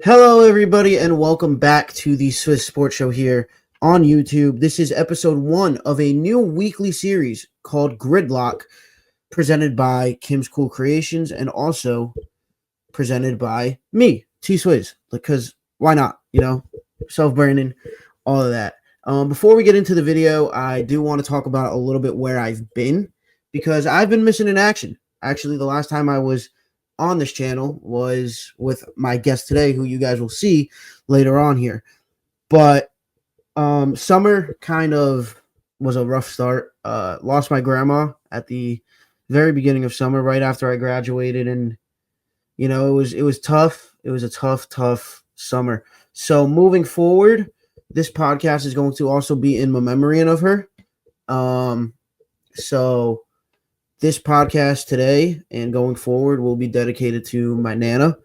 Hello, everybody, and welcome back to the Swizz Sports Show here on YouTube. This is episode 1 of a new weekly series called Gridlock, presented by Kim's Cool Creations and also presented by me, T Swizz, because why not? Self-branding, all of that. Before we get into the video, I do want to talk about a little bit where I've been, because I've been missing in action. Actually, the last time I was on this channel was with my guest today, who you guys will see later on here. But summer kind of was a rough start. Lost my grandma at the very beginning of summer, right after I graduated, and it was tough. It was a tough summer. So moving forward, this podcast is going to also be in memoriam of her. So this podcast today and going forward will be dedicated to my Nana,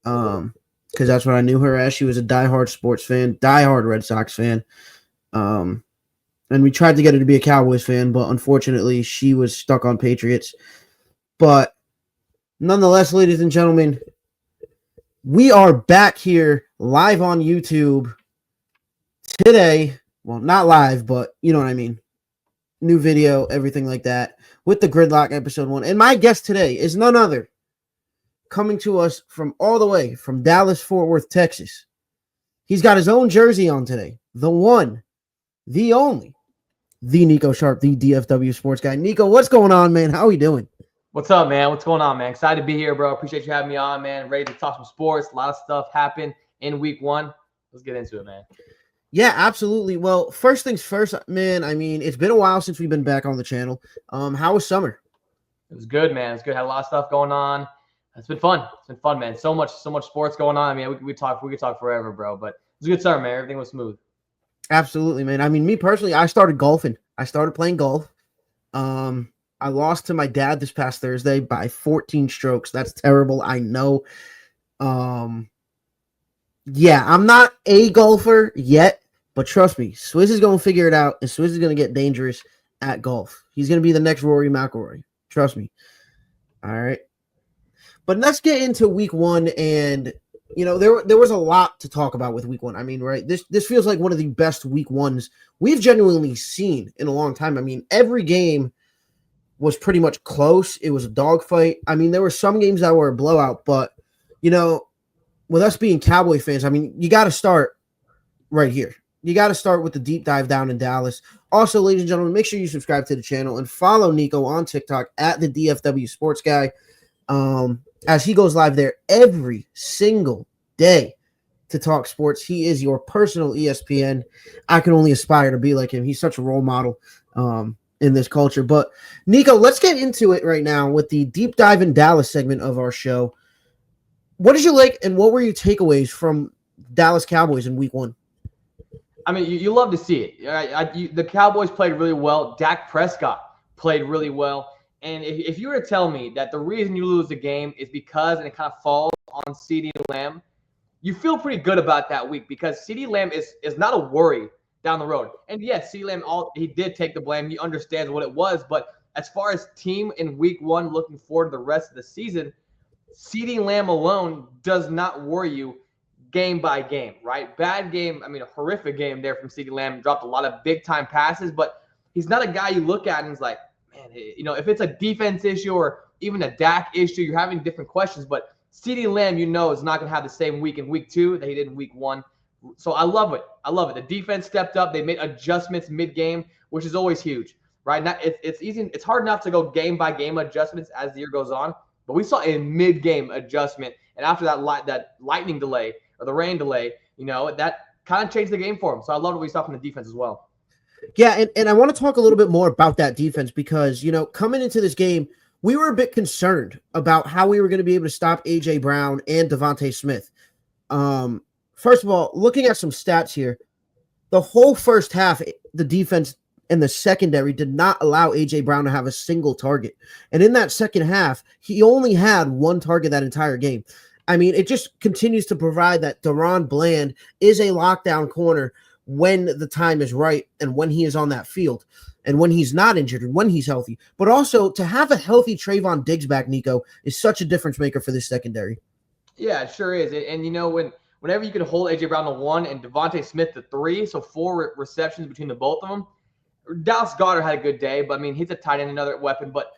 because that's what I knew her as. She was a diehard sports fan, diehard Red Sox fan, and we tried to get her to be a Cowboys fan, but unfortunately she was stuck on Patriots. But nonetheless, ladies and gentlemen, we are back here live on YouTube today. Well, not live, but you know what I mean. New video, everything like that, with the Gridlock episode 1. And my guest today is none other, coming to us from all the way from Dallas, Fort Worth, Texas. He's got his own jersey on today. The one, the only, the Nico Sharp, the DFW sports guy. Nico, what's going on, man? How are you doing? What's up, man? What's going on, man? Excited to be here, bro. Appreciate you having me on, man. Ready to talk some sports. A lot of stuff happened in week 1. Let's get into it, man. Yeah, absolutely. Well, first things first, man. I mean, it's been a while since we've been back on the channel. How was summer? It was good, man. It's good. Had a lot of stuff going on. It's been fun. It's been fun, man. So much sports going on. I mean, we could talk forever, bro. But it was a good summer, man. Everything was smooth. Absolutely, man. I mean, me personally, I started golfing. I started playing golf. I lost to my dad this past Thursday by 14 strokes. That's terrible. I know. Yeah, I'm not a golfer yet, but trust me, Swizz is going to figure it out, and Swizz is going to get dangerous at golf. He's going to be the next Rory McIlroy. Trust me. All right. But let's get into week 1, and, there was a lot to talk about with week 1. I mean, right, this feels like one of the best week 1s we've genuinely seen in a long time. I mean, every game was pretty much close. It was a dogfight. I mean, there were some games that were a blowout, but, with us being Cowboy fans, I mean, you got to start right here. You got to start with the deep dive down in Dallas. Also, ladies and gentlemen, make sure you subscribe to the channel and follow Nico on TikTok at the DFW Sports Guy, as he goes live there every single day to talk sports. He is your personal ESPN. I can only aspire to be like him. He's such a role model in this culture. But, Nico, let's get into it right now with the deep dive in Dallas segment of our show. What did you like, and what were your takeaways from Dallas Cowboys in week 1? I mean, you love to see it. The Cowboys played really well. Dak Prescott played really well. And if you were to tell me that the reason you lose the game is because, and it kind of falls on CeeDee Lamb, you feel pretty good about that week, because CeeDee Lamb is not a worry down the road. And yes, CeeDee Lamb, he did take the blame. He understands what it was. But as far as team in week 1 looking forward to the rest of the season, CeeDee Lamb alone does not worry you game by game, right? Bad game, I mean, a horrific game there from CeeDee Lamb. Dropped a lot of big-time passes, but he's not a guy you look at and is like, man, if it's a defense issue or even a Dak issue, you're having different questions. But CeeDee Lamb, is not going to have the same week in week 2 that he did in week 1. So I love it. The defense stepped up. They made adjustments mid-game, which is always huge, right? Now, it's easy. It's hard enough to go game-by-game adjustments as the year goes on. But we saw a mid-game adjustment, and after that lightning delay or the rain delay, that kind of changed the game for him. So I love what we saw from the defense as well. Yeah, and I want to talk a little bit more about that defense, because, coming into this game, we were a bit concerned about how we were going to be able to stop A.J. Brown and Devontae Smith. First of all, looking at some stats here, the whole first half, the defense and the secondary did not allow A.J. Brown to have a single target. And in that second half, he only had 1 target that entire game. I mean, it just continues to provide that Deron Bland is a lockdown corner when the time is right and when he is on that field and when he's not injured and when he's healthy. But also to have a healthy Trayvon Diggs back, Nico, is such a difference maker for this secondary. Yeah, it sure is. And, whenever you can hold A.J. Brown to 1 and Devontae Smith to 3, so 4 receptions between the both of them. Dallas Goedert had a good day, but, I mean, he's a tight end, another weapon. But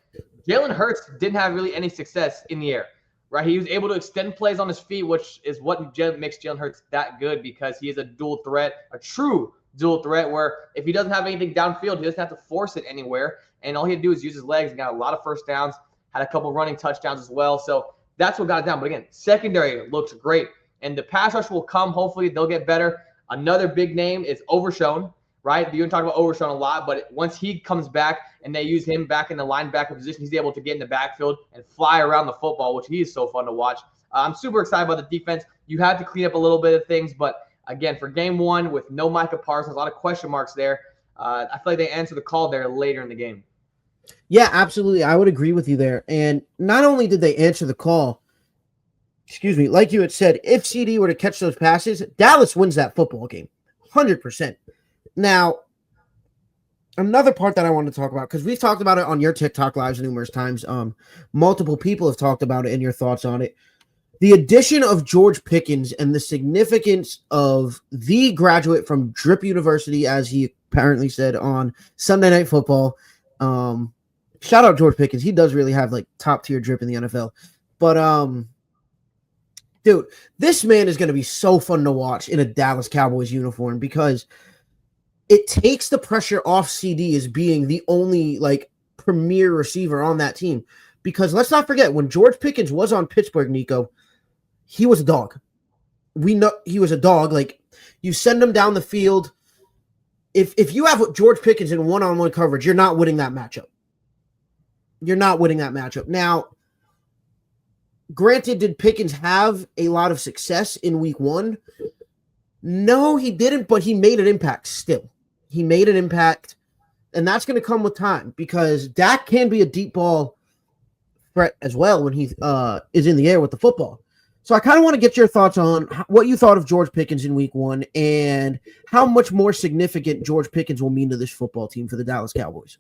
Jalen Hurts didn't have really any success in the air, right? He was able to extend plays on his feet, which is what makes Jalen Hurts that good, because he is a dual threat, a true dual threat, where if he doesn't have anything downfield, he doesn't have to force it anywhere. And all he had to do is use his legs and got a lot of first downs, had a couple running touchdowns as well. So that's what got it down. But again, secondary looks great. And the pass rush will come. Hopefully they'll get better. Another big name is Overshown, right? You can talk about Overshown a lot, but once he comes back and they use him back in the linebacker position, he's able to get in the backfield and fly around the football, which he is so fun to watch. I'm super excited about the defense. You have to clean up a little bit of things, but again, for game 1 with no Micah Parsons, a lot of question marks there. I feel like they answered the call there later in the game. Yeah, absolutely. I would agree with you there. And not only did they answer the call, like you had said, if CD were to catch those passes, Dallas wins that football game, 100%. Now, another part that I want to talk about, because we've talked about it on your TikTok lives numerous times. Multiple people have talked about it and your thoughts on it. The addition of George Pickens and the significance of the graduate from Drip University, as he apparently said on Sunday Night Football. Shout out George Pickens. He does really have like top tier drip in the NFL. But dude, this man is going to be so fun to watch in a Dallas Cowboys uniform, because it takes the pressure off CD as being the only like premier receiver on that team. Because let's not forget, when George Pickens was on Pittsburgh, Nico, he was a dog. We know he was a dog. Like, you send him down the field. If you have George Pickens in one-on-one coverage, you're not winning that matchup. Now, granted, did Pickens have a lot of success in week 1? No, he didn't, but he made an impact still. He made an impact, and that's going to come with time, because Dak can be a deep ball threat as well when he is in the air with the football. So I kind of want to get your thoughts on what you thought of George Pickens in week 1 and how much more significant George Pickens will mean to this football team for the Dallas Cowboys.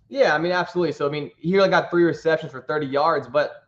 Yeah, I mean, absolutely. So, I mean, he only got 3 receptions for 30 yards, but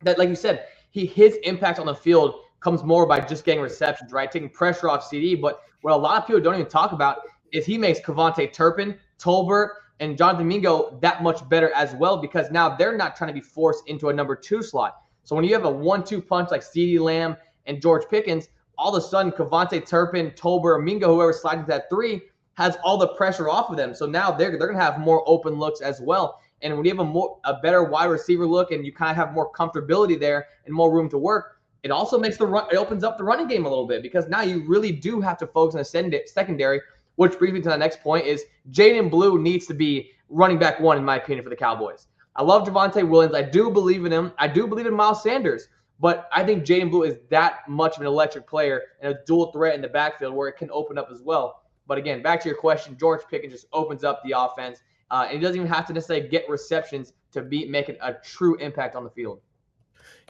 that, like you said, his impact on the field comes more by just getting receptions, right? Taking pressure off CD. But what a lot of people don't even talk about is he makes Kevontae Turpin, Tolbert, and Jonathan Mingo that much better as well, because now they're not trying to be forced into a number 2 slot. So when you have a 1-2 punch like CeeDee Lamb and George Pickens, all of a sudden Kevontae Turpin, Tolbert, Mingo, whoever slides into that 3, has all the pressure off of them. So now they're going to have more open looks as well. And when you have a better wide receiver look and you kind of have more comfortability there and more room to work, it also makes it opens up the running game a little bit, because now you really do have to focus on the secondary, which brings me to the next point is Jaden Blue needs to be running back 1, in my opinion, for the Cowboys. I love Javonte Williams. I do believe in him. I do believe in Miles Sanders. But I think Jaden Blue is that much of an electric player and a dual threat in the backfield where it can open up as well. But again, back to your question, George Pickens just opens up the offense. And he doesn't even have to necessarily get receptions to make it a true impact on the field.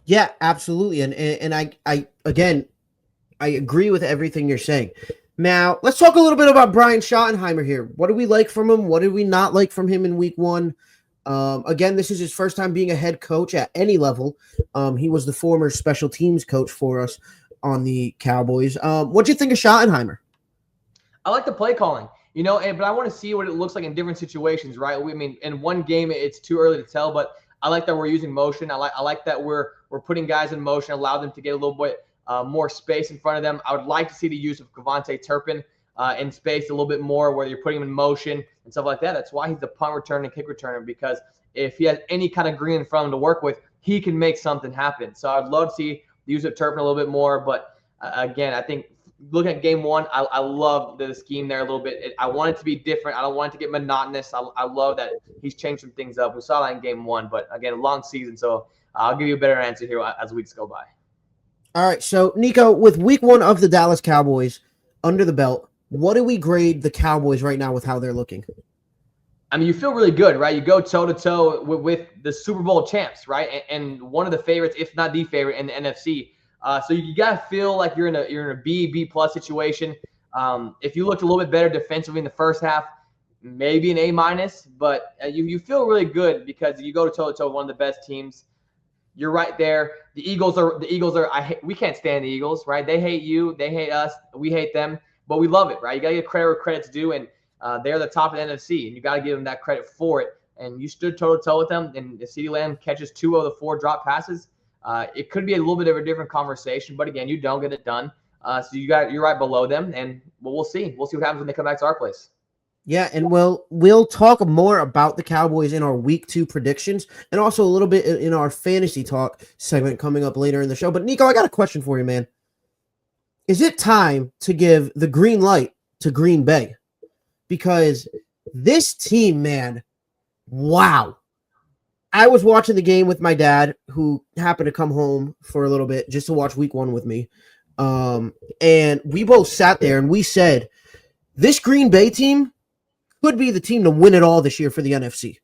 Yeah, absolutely. And I agree with everything you're saying. Now, let's talk a little bit about Brian Schottenheimer here. What do we like from him? What did we not like from him in week 1? Again, this is his first time being a head coach at any level. He was the former special teams coach for us on the Cowboys. What'd you think of Schottenheimer? I like the play calling, but I want to see what it looks like in different situations, right? I mean, in one game, it's too early to tell, but I like that we're using motion. I like that we're putting guys in motion, allow them to get a little bit more space in front of them. I would like to see the use of Kevontae Turpin in space a little bit more, where you're putting him in motion and stuff like that. That's why he's the punt returner and kick returner, because if he has any kind of green in front of him to work with, he can make something happen. So I'd love to see the use of Turpin a little bit more. But again, I think looking at game 1, I love the scheme there a little bit. I want it to be different. I don't want it to get monotonous. I love that he's changed some things up. We saw that in game 1, but again, a long season. So I'll give you a better answer here as weeks go by. All right. So Nico, with week 1 of the Dallas Cowboys under the belt, what do we grade the Cowboys right now with how they're looking? I mean, you feel really good, right? You go toe-to-toe with the Super Bowl champs, right? And one of the favorites, if not the favorite in the NFC. So you got to feel like you're in a B+ situation. If you looked a little bit better defensively in the first half, maybe an A-, but you feel really good because you go toe-to-toe with one of the best teams. you're right there. The Eagles are. We can't stand the Eagles, right? They hate you. They hate us. We hate them, but we love it, right? You gotta give credit where credit's due, and they're the top of the NFC, and you gotta give them that credit for it. And you stood toe to toe with them, and CeeDee Lamb catches 2 of the 4 drop passes. It could be a little bit of a different conversation, but again, you don't get it done. So you're right below them, and we'll see. We'll see what happens when they come back to our place. Yeah, and we'll talk more about the Cowboys in our week 2 predictions and also a little bit in our fantasy talk segment coming up later in the show. But Nico, I got a question for you, man. Is it time to give the green light to Green Bay? Because this team, man, wow. I was watching the game with my dad, who happened to come home for a little bit just to watch week 1 with me. And we both sat there and we said, this Green Bay team could be the team to win it all this year for the NFC.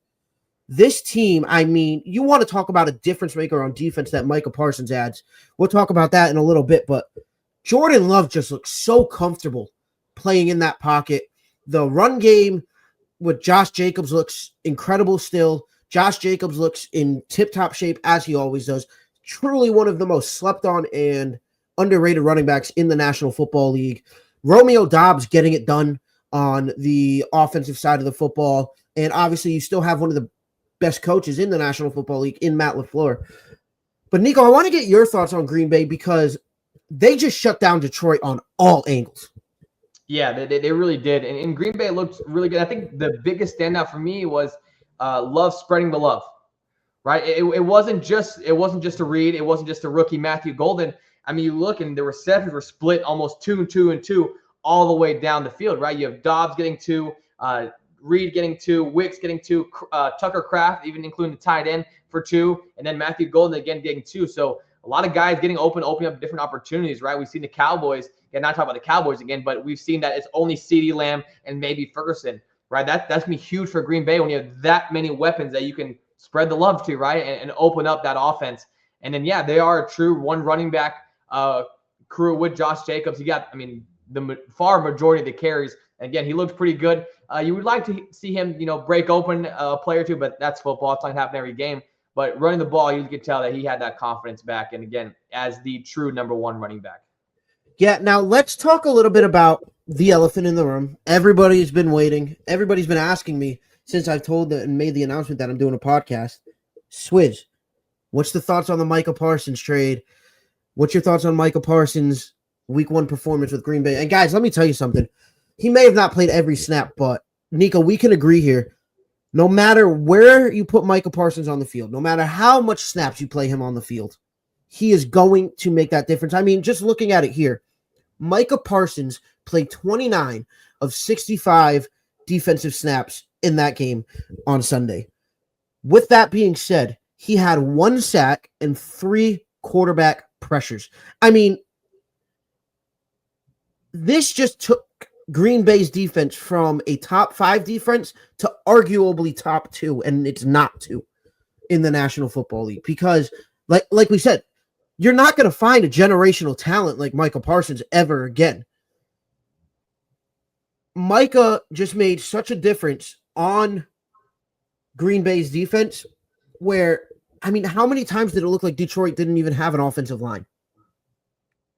This team, I mean, you want to talk about a difference maker on defense that Micah Parsons adds. We'll talk about that in a little bit, but Jordan Love just looks so comfortable playing in that pocket. The run game with Josh Jacobs looks incredible still. Josh Jacobs looks in tip-top shape, as he always does. Truly one of the most slept-on and underrated running backs in the National Football League. Romeo Doubs getting it done on the offensive side of the football. And obviously you still have one of the best coaches in the National Football League in Matt LaFleur. But Nico, I want to get your thoughts on Green Bay because they just shut down Detroit on all angles. Yeah, they really did. And Green Bay looked really good. I think the biggest standout for me was Love spreading the love, right? It wasn't just a Reed. It wasn't just a rookie Matthew Golden. I mean, you look and the receptions were split almost 2 and 2 and 2 all the way down the field, right? You have Dobbs getting 2, Reed getting 2, Wicks getting 2, Tucker Kraft, even including the tight end for 2, and then Matthew Golden again getting 2. So a lot of guys getting opening up different opportunities, right? We've seen the Cowboys, and not talking about the Cowboys again, but we've seen that it's only CeeDee Lamb and maybe Ferguson, right? That's going to be huge for Green Bay when you have that many weapons that you can spread the love to, right? And open up that offense. And then, yeah, they are a true one running back crew with Josh Jacobs. He got, I mean, the far majority of the carries. Again, he looked pretty good. You would like to see him, break open a play or two, but that's football. It's not going to happen every game. But running the ball, you could tell that he had that confidence back. And again, as the true number 1 running back. Yeah, now let's talk a little bit about the elephant in the room. Everybody's been waiting. Everybody's been asking me since I've told and made the announcement that I'm doing a podcast. Swizz, what's the thoughts on the Micah Parsons trade? What's your thoughts on Micah Parsons' week 1 performance with Green Bay? And guys, let me tell you something. He may have not played every snap, but Nico, we can agree here. No matter where you put Micah Parsons on the field, no matter how much snaps you play him on the field, he is going to make that difference. I mean, just looking at it here, Micah Parsons played 29 of 65 defensive snaps in that game on Sunday. With that being said, he had 1 sack and 3 quarterback pressures. I mean, this just took Green Bay's defense from a top 5 defense to arguably top 2, and it's not 2 in the National Football League because, like we said, you're not going to find a generational talent like Micah Parsons ever again. Micah just made such a difference on Green Bay's defense where, I mean, how many times did it look like Detroit didn't even have an offensive line?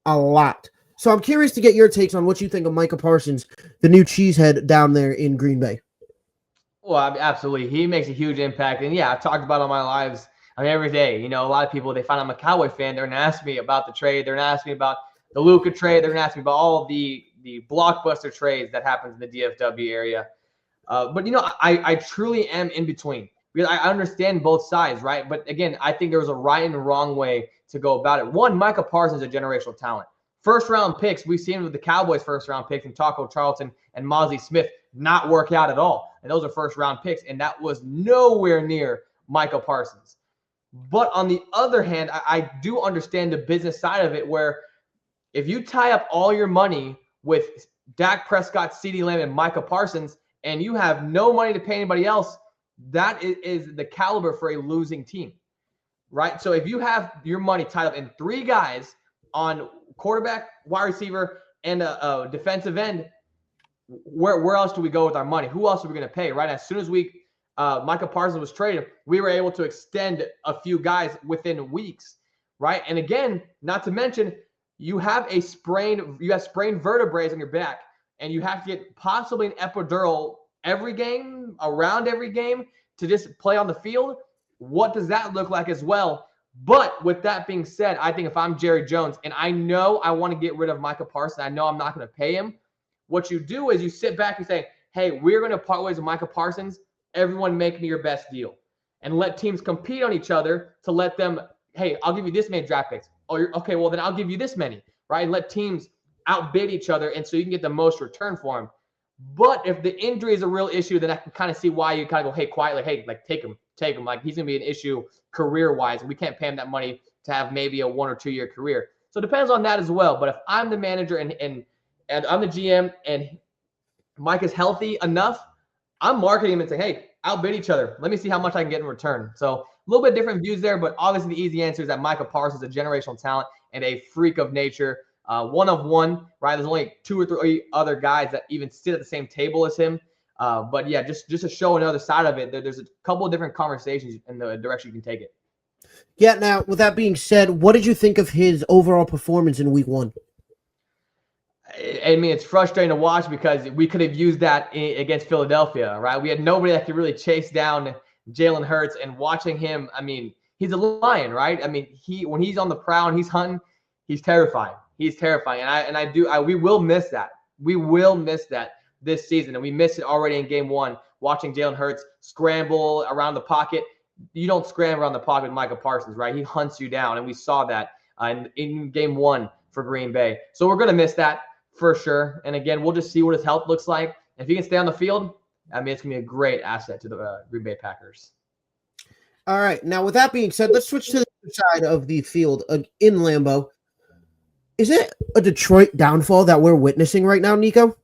A lot. So I'm curious to get your takes on what you think of Micah Parsons, the new cheesehead down there in Green Bay. Well, absolutely. He makes a huge impact. And yeah, I've talked about it on my lives. I mean, every day, a lot of people, they find I'm a Cowboy fan. They're going to ask me about the trade. They're going to ask me about the Luka trade. They're going to ask me about all of the blockbuster trades that happens in the DFW area. But, I truly am in between. Because I understand both sides, right? But again, I think there was a right and a wrong way to go about it. One, Micah Parsons is a generational talent. First-round picks, we've seen with the Cowboys' first-round picks and Taco Charlton and Mozzie Smith not work out at all. And those are first-round picks, and that was nowhere near Micah Parsons. But on the other hand, I do understand the business side of it where if you tie up all your money with Dak Prescott, CeeDee Lamb, and Micah Parsons, and you have no money to pay anybody else, that is the caliber for a losing team, right? So if you have your money tied up in 3 guys on quarterback, wide receiver, and a defensive end, where else do we go with our money? Who else are we going to pay, right? As soon as we Micah Parsons was traded, we were able to extend a few guys within weeks, right? And again, not to mention, you have sprained vertebrae on your back, and you have to get possibly an epidural around every game to just play on the field. What does that look like as well? But with that being said, I think if I'm Jerry Jones and I know I want to get rid of Micah Parsons, I know I'm not going to pay him. What you do is you sit back and say, hey, we're going to part ways with Micah Parsons. Everyone make me your best deal. And let teams compete on each other to let them, hey, I'll give you this many draft picks. Oh, okay, well, then I'll give you this many, right? And let teams outbid each other, and so you can get the most return for him. But if the injury is a real issue, then I can kind of see why you kind of go, hey, quietly, hey, like take him. Like he's going to be an issue career-wise. We can't pay him that money to have maybe a 1 or 2 year career. So it depends on that as well. But if I'm the manager and I'm the GM and Mike is healthy enough, I'm marketing him and saying, hey, outbid each other. Let me see how much I can get in return. So a little bit different views there, but obviously the easy answer is that Micah Parsons is a generational talent and a freak of nature. One of one, right? There's only 2 or 3 other guys that even sit at the same table as him. But yeah, just to show another side of it, there's a couple of different conversations in the direction you can take it. Yeah, now, with that being said, what did you think of his overall performance in week 1? I mean, it's frustrating to watch because we could have used that against Philadelphia, right? We had nobody that could really chase down Jalen Hurts, and watching him, I mean, he's a lion, right? I mean, when he's on the prowl and he's hunting, he's terrifying. He's terrifying, and we will miss that. We will miss that this season, and we missed it already in game 1, watching Jalen Hurts scramble around the pocket. You don't scramble around the pocket with Micah Parsons, right? He hunts you down, and we saw that in game 1 for Green Bay. So we're going to miss that for sure. And again, we'll just see what his health looks like. If he can stay on the field, I mean, it's going to be a great asset to the Green Bay Packers. All right. Now, with that being said, let's switch to the other side of the field in Lambeau. Is it a Detroit downfall that we're witnessing right now, Nico?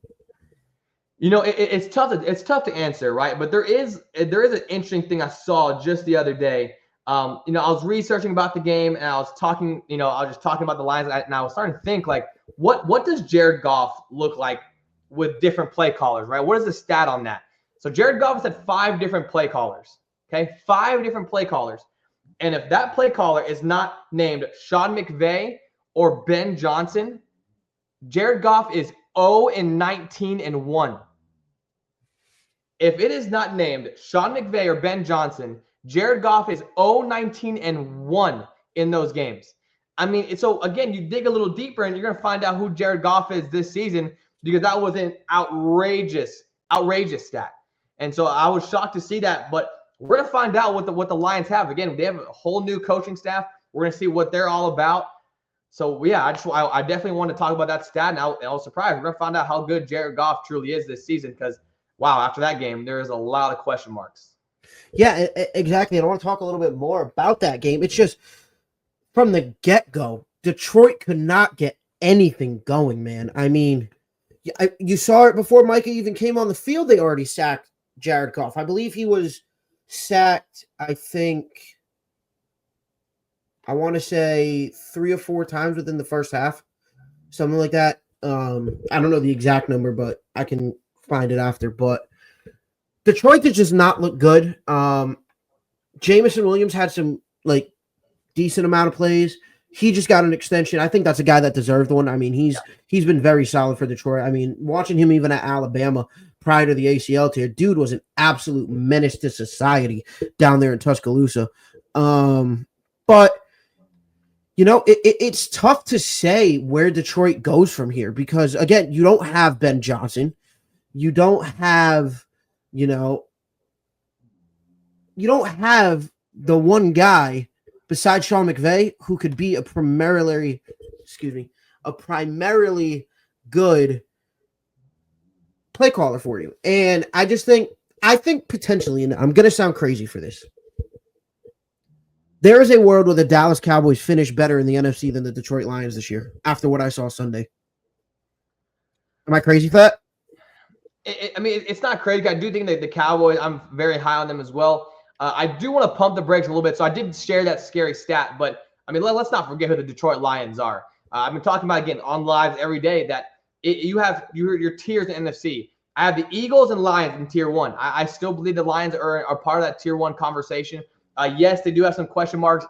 You know, it's tough to answer, right? But there is an interesting thing I saw just the other day. I was researching about the game, and I was just talking about the lines, and I was starting to think, like, what does Jared Goff look like with different play callers, right? What is the stat on that? So Jared Goff has had 5 different play callers, okay? 5 different play callers. And if that play caller is not named Sean McVay or Ben Johnson, Jared Goff is 0-19-1. If it is not named Sean McVay or Ben Johnson, Jared Goff is 0-19-1 in those games. I mean, so again, you dig a little deeper and you're going to find out who Jared Goff is this season, because that was an outrageous stat. And so I was shocked to see that, but we're going to find out what the Lions have. Again, they have a whole new coaching staff. We're going to see what they're all about. So yeah, I definitely want to talk about that stat, and I was surprised. We're going to find out how good Jared Goff truly is this season, because wow, after that game, there is a lot of question marks. Yeah, exactly. And I want to talk a little bit more about that game. It's just, from the get-go, Detroit could not get anything going, man. I mean, you saw it before Micah even came on the field. They already sacked Jared Goff. I believe he was sacked, I want to say 3 or 4 times within the first half, something like that. I don't know the exact number, but I can find it after. But Detroit did just not look good. Jamison Williams had some decent amount of plays. He just got an extension. I think that's a guy that deserved one. I mean, he's been very solid for Detroit. I mean, watching him even at Alabama prior to the ACL tear, dude was an absolute menace to society down there in Tuscaloosa. But it's tough to say where Detroit goes from here, because again, you don't have Ben Johnson. You don't have, you don't have the one guy besides Sean McVay who could be a primarily good play caller for you. And I think potentially, and I'm going to sound crazy for this, there is a world where the Dallas Cowboys finish better in the NFC than the Detroit Lions this year, after what I saw Sunday. Am I crazy for that? It's not crazy. I do think that the Cowboys, I'm very high on them as well. I do want to pump the brakes a little bit. So I did share that scary stat, but I mean, let's not forget who the Detroit Lions are. I've been talking about, again, on lives every day, that you have your tiers in NFC. I have the Eagles and Lions in tier 1. I still believe the Lions are part of that tier 1 conversation. Yes, they do have some question marks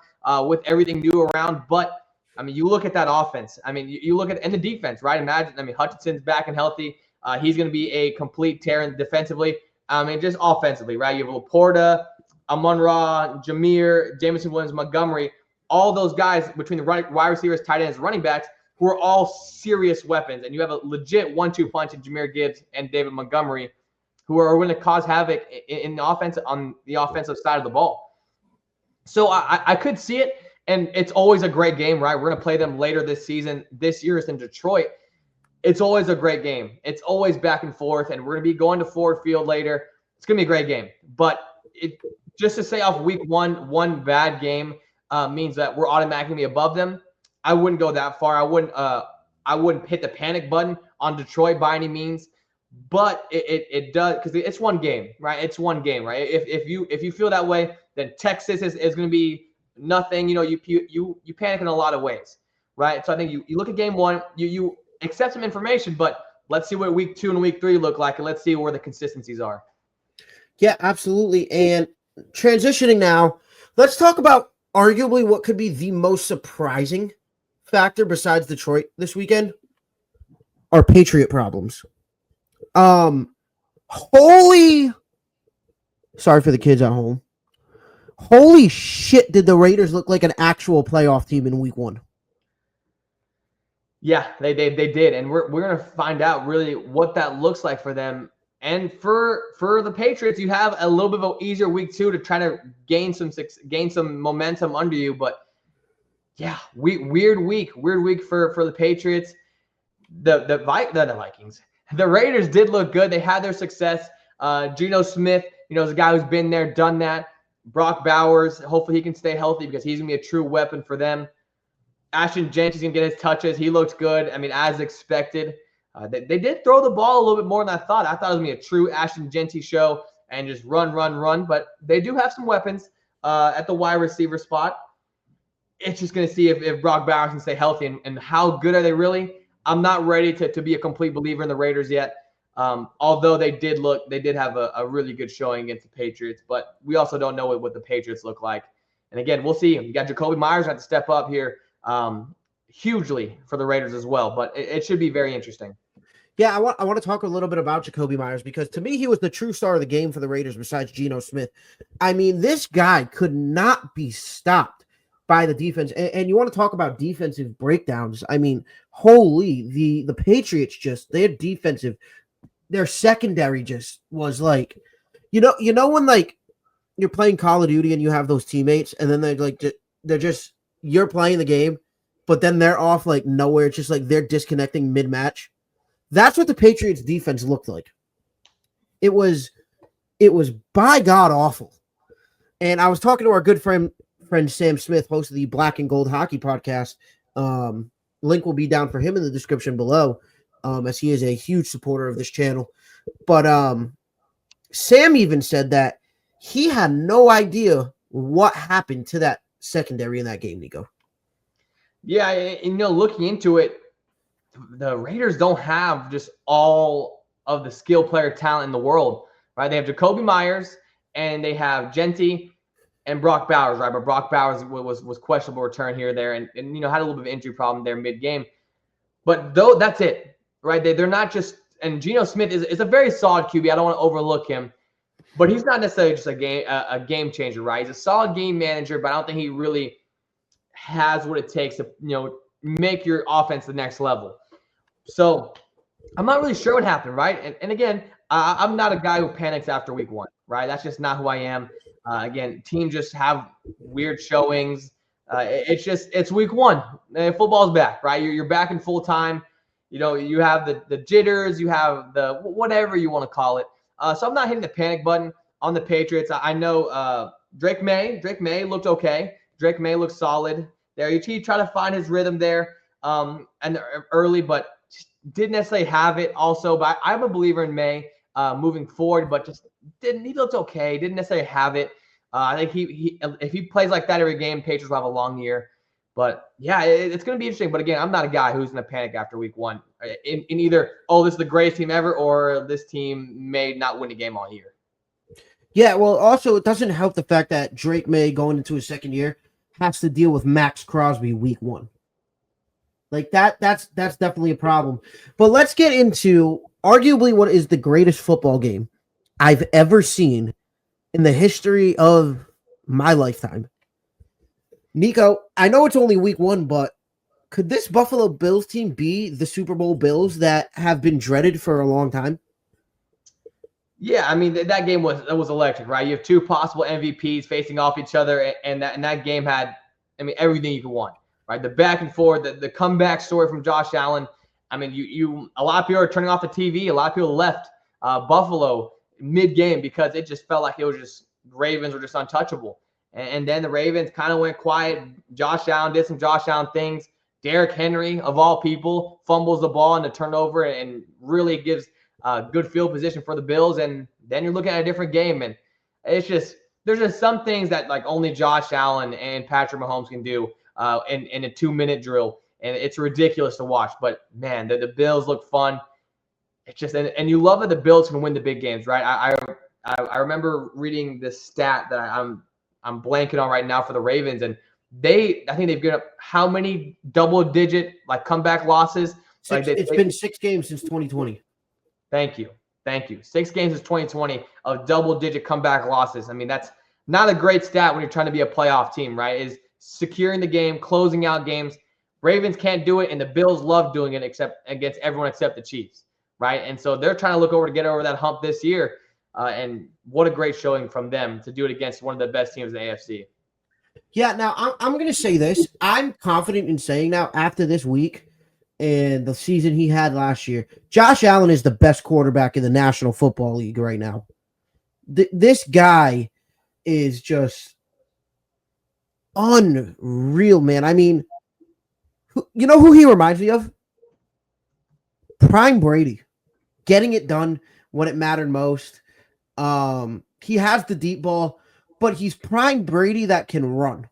with everything new around, but I mean, you look at that offense. I mean, you look at and the defense, right? Imagine, I mean, Hutchinson's back and healthy. He's going to be a complete tear defensively. I mean, just offensively, right? You have Laporta, Amon-Ra, Jameer, Jameson Williams, Montgomery, all those guys between the wide receivers, tight ends, running backs, who are all serious weapons. And you have a legit 1-2 punch in Jameer Gibbs and David Montgomery, who are going to cause havoc in the offense on the offensive side of the ball. So I could see it, and it's always a great game, right? We're going to play them later this season. This year is in Detroit. It's always a great game. It's always back and forth, and we're going to be going to Ford Field later. It's going to be a great game. But just to say off week one bad game means that we're automatically above them. I wouldn't go that far. I wouldn't hit the panic button on Detroit by any means. But it does, because it's one game, right? It's one game, right? If you feel that way, then Texas is going to be nothing. You know, you panic in a lot of ways, right? So I think you look at game one, you accept some information, but let's see what week 2 and week 3 look like, and let's see where the consistencies are. Yeah, absolutely. And transitioning now, let's talk about arguably what could be the most surprising factor besides Detroit this weekend, our Patriot problems. Sorry for the kids at home. Holy shit, did the Raiders look like an actual playoff team in week 1? Yeah, they did, and we're gonna find out really what that looks like for them. And for the Patriots, you have a little bit of an easier week 2 to try to gain some momentum under you. But yeah, weird week for the Patriots. The Vikings, the Raiders did look good. They had their success. Geno Smith, is a guy who's been there, done that. Brock Bowers, hopefully he can stay healthy because he's gonna be a true weapon for them. Ashton Gentry's going to get his touches. He looks good. I mean, as expected. They did throw the ball a little bit more than I thought. I thought it was going to be a true Ashton Gentry show and just run. But they do have some weapons at the wide receiver spot. It's just going to see if Brock Bowers can stay healthy and how good are they really. I'm not ready to be a complete believer in the Raiders yet. Although they did have a really good showing against the Patriots. But we also don't know what the Patriots look like. And again, we'll see. You got Jacoby Myers going to have to step up here. Hugely for the Raiders as well, but it should be very interesting. Yeah, I want to talk a little bit about Jacoby Myers because to me he was the true star of the game for the Raiders besides Geno Smith. I mean, this guy could not be stopped by the defense. And you want to talk about defensive breakdowns. I mean, holy, the Patriots their secondary just was like, when like you're playing Call of Duty and you have those teammates and then you're playing the game, but then they're off like nowhere. It's just like they're disconnecting mid-match. That's what the Patriots defense looked like. It was by God awful. And I was talking to our good friend Sam Smith, host of the Black and Gold Hockey podcast. Link will be down for him in the description below, as he is a huge supporter of this channel. But Sam even said that he had no idea what happened to that secondary in that game, Nico. Yeah, looking into it, the Raiders don't have just all of the skill player talent in the world, right? They have Jacoby Myers and they have Gentry and Brock Bowers, right? But Brock Bowers was questionable return here or there and had a little bit of injury problem there mid-game. But though that's it, right? They're not just – and Geno Smith is a very solid QB. I don't want to overlook him. But he's not necessarily just a game changer, right? He's a solid game manager, but I don't think he really has what it takes to, make your offense the next level. So I'm not really sure what happened, right? And again, I'm not a guy who panics after week 1, right? That's just not who I am. Again, teams just have weird showings. It's week 1. Football's back, right? You're back in full time. You have the jitters, you have the whatever you want to call it. So I'm not hitting the panic button on the Patriots. I know Drake May looked okay. Drake May looked solid there. He tried to find his rhythm there and early, but didn't necessarily have it also. But I'm a believer in May moving forward, but just didn't. He looked okay. Didn't necessarily have it. I think he if he plays like that every game, Patriots will have a long year. But yeah, it's going to be interesting. But again, I'm not a guy who's going to panic after week 1. in either, oh, this is the greatest team ever, or this team may not win a game all year. Yeah, well, also, it doesn't help the fact that Drake May, going into his second year, has to deal with Max Crosby week 1. Like, that's definitely a problem. But let's get into arguably what is the greatest football game I've ever seen in the history of my lifetime. Nico, I know it's only week 1, but could this Buffalo Bills team be the Super Bowl Bills that have been dreaded for a long time? Yeah, I mean, that game was electric, right? You have 2 possible MVPs facing off each other, and that game had, I mean, everything you could want, right? The back and forth, the comeback story from Josh Allen. I mean, a lot of people are turning off the TV. A lot of people left Buffalo mid-game because it just felt like it was just Ravens were just untouchable. And then the Ravens kind of went quiet. Josh Allen did some Josh Allen things. Derrick Henry, of all people, fumbles the ball in the turnover and really gives good field position for the Bills. And then you're looking at a different game. And it's just, there's just some things that like only Josh Allen and Patrick Mahomes can do in a 2-minute drill. And it's ridiculous to watch. But, man, the Bills look fun. It's just, and you love that the Bills can win the big games, right? I remember reading this stat that I'm blanking on right now for the Ravens, and I think they've given up how many double-digit like comeback losses? It's been 6 games since 2020. Thank you. 6 games since 2020 of double-digit comeback losses. I mean, that's not a great stat when you're trying to be a playoff team, right? Is securing the game, closing out games. Ravens can't do it, and the Bills love doing it except against everyone except the Chiefs, right? And so they're trying to get over that hump this year. And what a great showing from them to do it against one of the best teams in the AFC. Yeah, now I'm going to say this. I'm confident in saying now after this week and the season he had last year, Josh Allen is the best quarterback in the National Football League right now. This guy is just unreal, man. I mean, you know who he reminds me of? Prime Brady. Getting it done when it mattered most. He has the deep ball, but he's prime Brady that can run.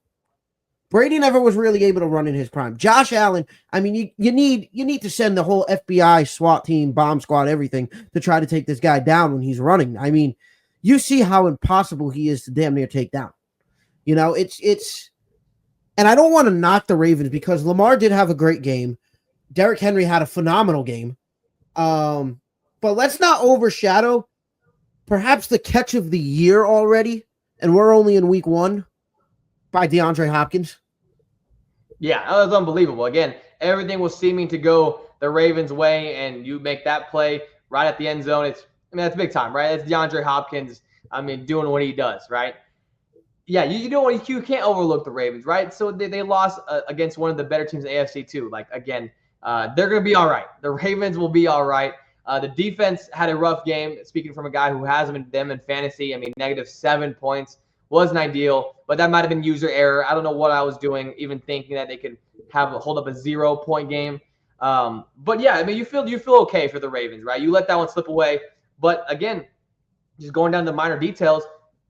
Brady never was really able to run in his prime. Josh Allen, I mean, you need to send the whole FBI, SWAT team, bomb squad, everything to try to take this guy down when he's running. I mean, you see how impossible he is to damn near take down. You know, it's and I don't want to knock the Ravens because Lamar did have a great game. Derrick Henry had a phenomenal game. But let's not overshadow perhaps the catch of the year already, and we're only in week 1, by DeAndre Hopkins. Yeah, that was unbelievable. Again, everything was seeming to go the Ravens' way, and you make that play right at the end zone. That's big time, right? It's DeAndre Hopkins, doing what he does, right? Yeah, you can't overlook the Ravens, right? So they lost against one of the better teams in the AFC too. Like, again, they're going to be all right. The Ravens will be all right. The defense had a rough game. Speaking from a guy who has them in fantasy, -7 points wasn't ideal, but that might have been user error. I don't know what I was doing, even thinking that they could hold up a 0-point game. But yeah, you feel okay for the Ravens, right? You let that one slip away, but again, just going down to the minor details,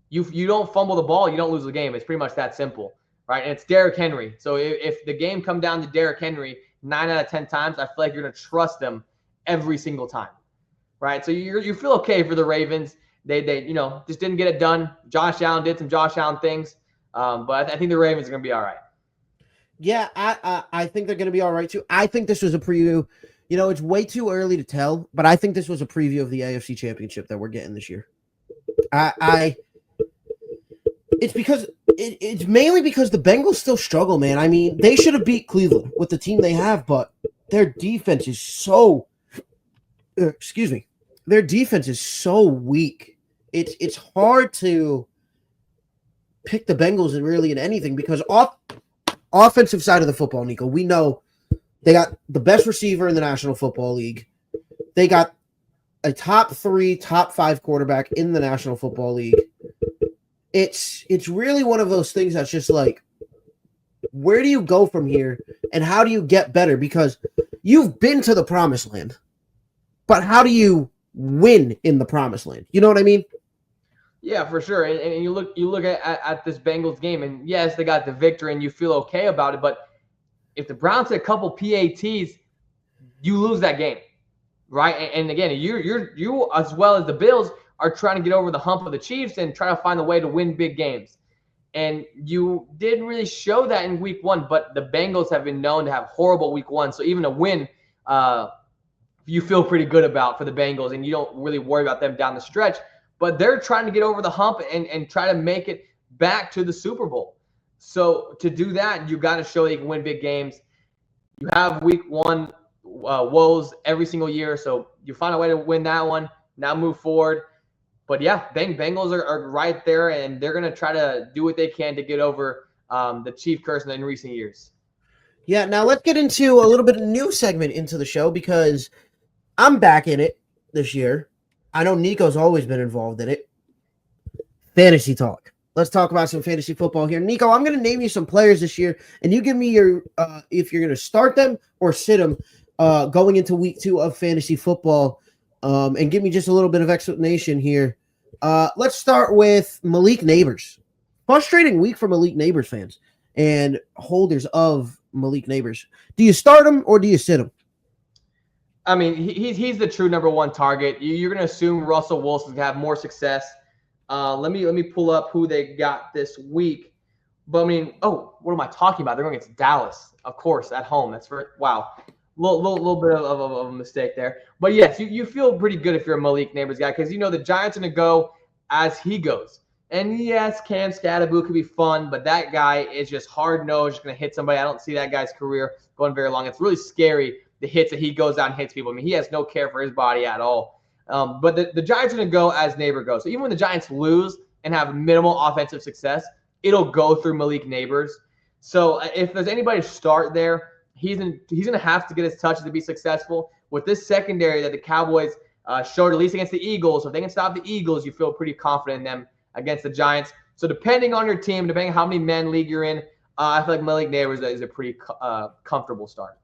you don't fumble the ball, you don't lose the game. It's pretty much that simple, right? And it's Derrick Henry. So if the game come down to Derrick Henry 9 out of 10 times, I feel like you're going to trust them every single time, right? So you feel okay for the Ravens. They just didn't get it done. Josh Allen did some Josh Allen things, but I think the Ravens are going to be all right. Yeah, I think they're going to be all right too. I think this was a preview. It's way too early to tell, but I think this was a preview of the AFC Championship that we're getting this year. It's mainly because the Bengals still struggle, man. I mean, they should have beat Cleveland with the team they have, but their defense is so their defense is so weak. It's hard to pick the Bengals in anything because offensive side of the football, Nico, we know they got the best receiver in the National Football League. They got a top 3, top 5 quarterback in the National Football League. It's really one of those things that's just like, where do you go from here and how do you get better? Because you've been to the promised land, but how do you win in the promised land? You know what I mean? Yeah, for sure. And you look at this Bengals game, and yes, they got the victory and you feel okay about it, but if the Browns had a couple PATs, you lose that game, right? And again, you as well as the Bills are trying to get over the hump of the Chiefs and try to find a way to win big games. And you didn't really show that in week one, but the Bengals have been known to have horrible week one. So even a win, you feel pretty good about for the Bengals, and you don't really worry about them down the stretch. But they're trying to get over the hump and try to make it back to the Super Bowl. So to do that, you got to show that you can win big games. You have week one woes every single year, so you find a way to win that one. Now move forward. But yeah, Bengals are right there, and they're going to try to do what they can to get over the Chief curse in recent years. Yeah, now let's get into a little bit of a new segment into the show because I'm back in it this year. I know Nico's always been involved in it. Fantasy talk. Let's talk about some fantasy football here. Nico, I'm going to name you some players this year, and you give me your if you're going to start them or sit them going into week 2 of fantasy football, and give me just a little bit of explanation here. Let's start with Malik Neighbors. Frustrating week for Malik Neighbors fans and holders of Malik Neighbors. Do you start him or do you sit him? I mean, he's the true number one target. You're going to assume Russell Wilson's going to have more success. Let me pull up who they got this week. But I mean, what am I talking about? They're going against Dallas, of course, at home. That's wow. Little bit of a mistake there. But yes, you feel pretty good if you're a Malik Neighbors guy because you know the Giants are going to go as he goes. And yes, Cam Scatterboo could be fun, but that guy is just hard-nosed, just going to hit somebody. I don't see that guy's career going very long. It's really scary, the hits that he goes out and hits people. I mean, he has no care for his body at all. But the Giants are going to go as Neighbor goes. So even when the Giants lose and have minimal offensive success, it'll go through Malik Neighbors. So if there's anybody to start there, he's going to have to get his touches to be successful. With this secondary that the Cowboys showed, at least against the Eagles, so if they can stop the Eagles, you feel pretty confident in them against the Giants. So depending on your team, depending on how many men league you're in, I feel like Malik Neighbors is a pretty comfortable start.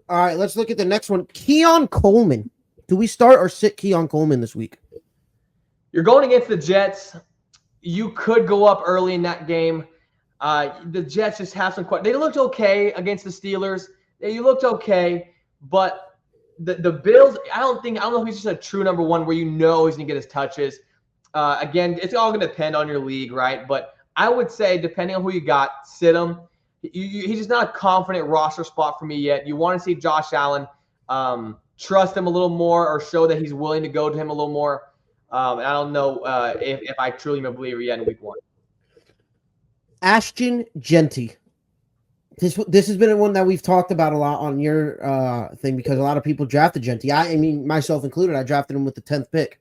All right, let's look at the next one. Keon Coleman. Do we start or sit Keon Coleman this week? You're going against the Jets. You could go up early in that game. The Jets just have some questions. They looked okay against the Steelers. You looked okay, but the Bills, I don't know if he's just a true number one where you know he's going to get his touches. Again, it's all going to depend on your league, right? But I would say, depending on who you got, sit him. He's just not a confident roster spot for me yet. You want to see Josh Allen trust him a little more or show that he's willing to go to him a little more. And I don't know if I truly am a believer yet in week 1. Ashton Genty. This has been one that we've talked about a lot on your thing because a lot of people drafted Genty. I mean, myself included, I drafted him with the 10th pick.